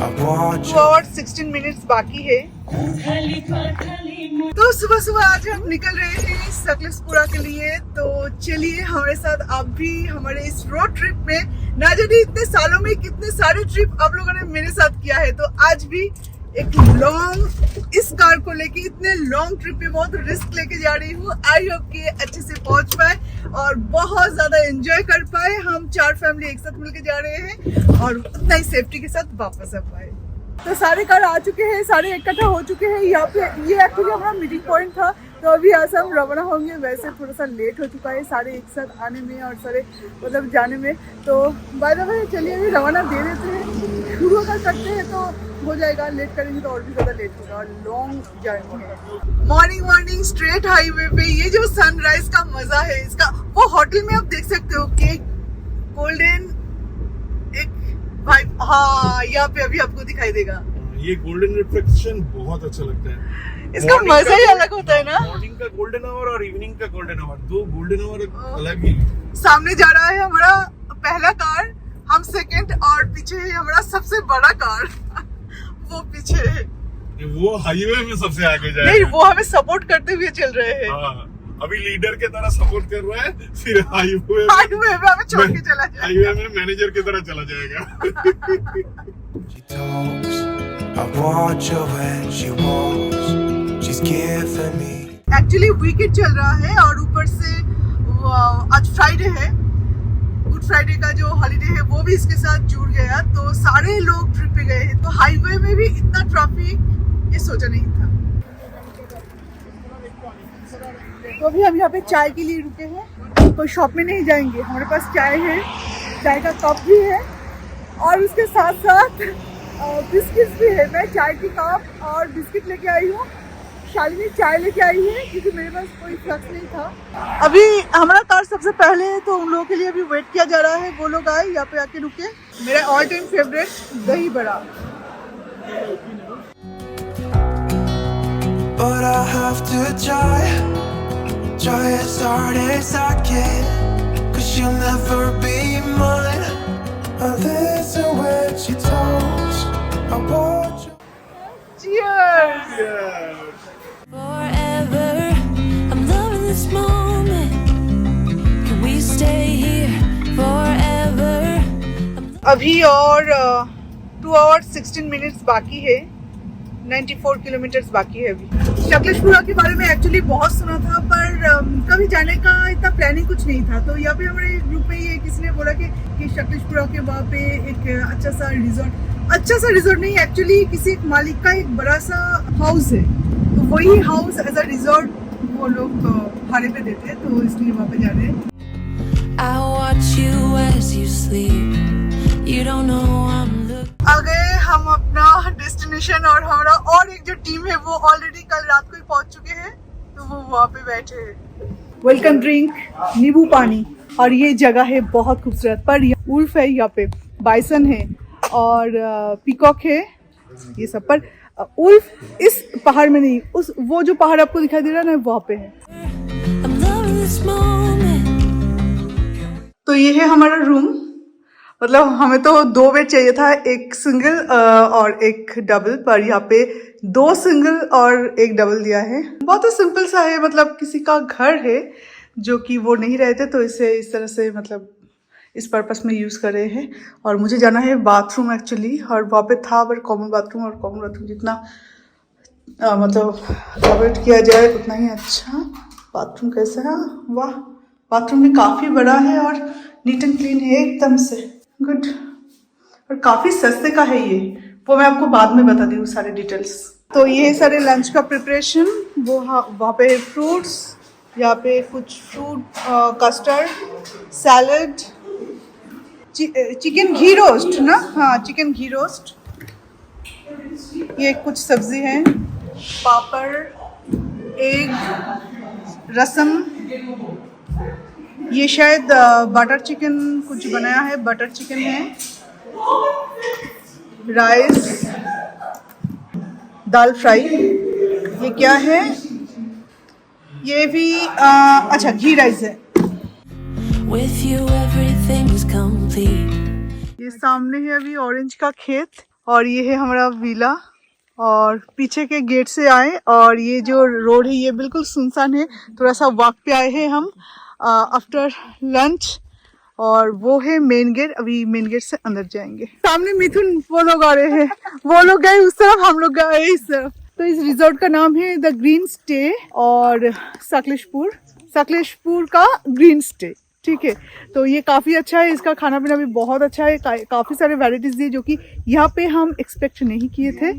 2 और 16 मिनट्स बाकी है। तो सुबह सुबह आज हम निकल रहे हैं सकलेशपुरा के लिए। तो चलिए हमारे साथ आप भी हमारे इस रोड ट्रिप में। ना जाने इतने सालों में कितने सारे ट्रिप आप लोगों ने मेरे साथ किया है, तो आज भी एक लॉन्ग इस कार को लेके इतने लॉन्ग ट्रिप पे बहुत रिस्क लेके जा रही हूँ। आई होप कि अच्छे से पहुंच पाए और बहुत ज्यादा एंजॉय कर पाए। हम 4 फैमिली एक साथ मिलके जा रहे हैं और उतना ही सेफ्टी के साथ वापस आ पाए। तो सारे कार आ चुके हैं, सारे इकट्ठा हो चुके हैं यहाँ पे। ये एक्चुअली हमारा मीटिंग पॉइंट था, तो अभी यहाँ से हम रवाना होंगे। वैसे थोड़ा सा लेट हो चुका है सारे एक साथ आने में और सारे मतलब जाने में। तो बाय द वे चलिए अभी रवाना दे देते हैं। शुरू अगर करते हैं तो हो जाएगा, लेट करेंगे तो और भी ज़्यादा लेट होगा और लॉन्ग जर्नी है। मॉर्निंग स्ट्रेट हाईवे पे ये जो सनराइज का मजा है इसका, वो होटल में आप देख सकते हो कि गोल्डन एक भाई, हाँ यहाँ पे अभी आपको दिखाई देगा। ये गोल्डन रिफ्लेक्शन बहुत अच्छा लगता है। इसका मजा ही अलग होता है ना। मॉर्निंग का गोल्डन आवर और इवनिंग का गोल्डन आवर, 2 गोल्डन आवर अलग ही। सामने जा रहा है हमारा पहला कार, हम सेकंड, और पीछे है हमारा सबसे बड़ा कार वो पीछे है। वो हाईवे में सबसे आगे जाएगा। नहीं, वो हमें सपोर्ट करते हुए चल रहे हैं। हाँ, अभी लीडर के तरह सपोर्ट कर रहा है, फिर हाईवे में हमें छोड़ के चला जाएगा। हाईवे में मैनेजर की तरह चला जाएगा। एक्चुअली वीकेंड चल रहा है और ऊपर से आज फ्राइडे है। गुड फ्राइडे का जो हॉलीडे है वो भी इसके साथ जुड़ गया, तो सारे लोग ट्रिप पे गए हैं। तो हाईवे में भी इतना ट्रैफिक ये सोचा नहीं था। तो अभी हम यहाँ पे चाय के लिए रुके हैं। कोई शॉप में नहीं जाएंगे, हमारे पास चाय है, चाय का कप भी है और उसके साथ साथ बिस्किट्स भी है। मैं चाय की कप और बिस्किट लेके आई हूँ, शालिनी चाय लेके आई है क्योंकि मेरे पास कोई फ्लक्स नहीं था। अभी हमारा कार सबसे पहले है, तो उन लोगों के लिए अभी वेट किया जा रहा है। वो लोग आए, यहाँ पे आके रुके। मेरा ऑल टाइम फेवरेट दही बड़ा। But I have to try as hard as I can, 'cause you'll never be mine. Listen when she talks, I want you. Cheers! Forever, I'm loving this moment. Can we stay here forever? अभी और 2 और 16 minutes बाकी है। 94 kilometres बाकी है अभी। सकलेशपुरा के बारे में एक्चुअली बहुत सुना था, पर कभी जाने का इतना प्लानिंग कुछ नहीं था। तो यहाँ पे हमारे ग्रुप में ये किसी ने बोला कि सकलेशपुरा के वहाँ पे एक अच्छा सा रिजॉर्ट नहीं, एक्चुअली किसी एक मालिक का एक बड़ा सा हाउस है, तो वही हाउस एज अ रिजॉर्ट वो लोग भाड़े पे देते हैं, तो इसलिए वहाँ पे जा रहे हैं। I watch you as you sleep. You don't know I'm looking. आ गए हम अपना डेस्टिनेशन, और हमारा और एक जो टीम है वो ऑलरेडी कल रात को ही पहुंच चुके हैं, तो वो वहाँ पे बैठे हैं। वेलकम ड्रिंक नींबू पानी, और ये जगह है बहुत खूबसूरत। पर उल्फ है यहाँ पे, बाइसन है और पीकॉक है, ये सब। पर उल्फ इस पहाड़ में नहीं, वो जो पहाड़ आपको दिखाई दे रहा है ना, वहाँ पे है। I'm loving this moment. तो ये है हमारा रूम। मतलब हमें तो 2 बेड चाहिए था, एक सिंगल और एक डबल, पर यहाँ पे 2 सिंगल और एक डबल दिया है। बहुत ही सिंपल सा है, मतलब किसी का घर है जो कि वो नहीं रहते, तो इसे इस तरह से मतलब इस पर्पस में यूज़ कर रहे हैं। और मुझे जाना है बाथरूम एक्चुअली, और वहाँ पे था पर कॉमन बाथरूम, और कॉमन बाथरूम जितना मतलब अवॉइड किया जाए उतना ही अच्छा। बाथरूम कैसा है? वाह, बाथरूम भी काफ़ी बड़ा है और नीट एंड क्लीन है एकदम से। गुड। और काफ़ी सस्ते का है ये, वो मैं आपको बाद में बता दूँ सारे डिटेल्स। तो ये सारे लंच का प्रिपरेशन, वो वहाँ पे फ्रूट्स, यहाँ पे कुछ फ्रूट, कस्टर्ड, सैलड, चिकन घी रोस्ट ना, हाँ चिकन घी रोस्ट, ये कुछ सब्जी हैं, पापड़, एग, रसम, ये शायद बटर चिकन कुछ बनाया है, बटर चिकन है, राइस, दाल फ्राई, ये क्या है, ये भी अच्छा घी राइस है। With you everything is complete. ये सामने है अभी ऑरेंज का खेत, और ये है हमारा विला। और पीछे के गेट से आए और ये जो रोड है ये बिल्कुल सुनसान है। थोड़ा सा वॉक पे आए हैं हम आफ्टर लंच। और वो है मेन गेट। अभी मेन गेट से अंदर जाएंगे। सामने मिथुन वो लोग आ रहे हैं, वो लोग गए उस तरफ, हम लोग गए इस तरफ। तो इस रिजॉर्ट का नाम है द ग्रीन स्टे और सकलेशपुर का ग्रीन स्टे। ठीक है, तो ये काफ़ी अच्छा है। इसका खाना पीना भी बहुत अच्छा है। काफ़ी सारे वैरायटीज दिए जो कि यहाँ पे हम एक्सपेक्ट नहीं किए थे।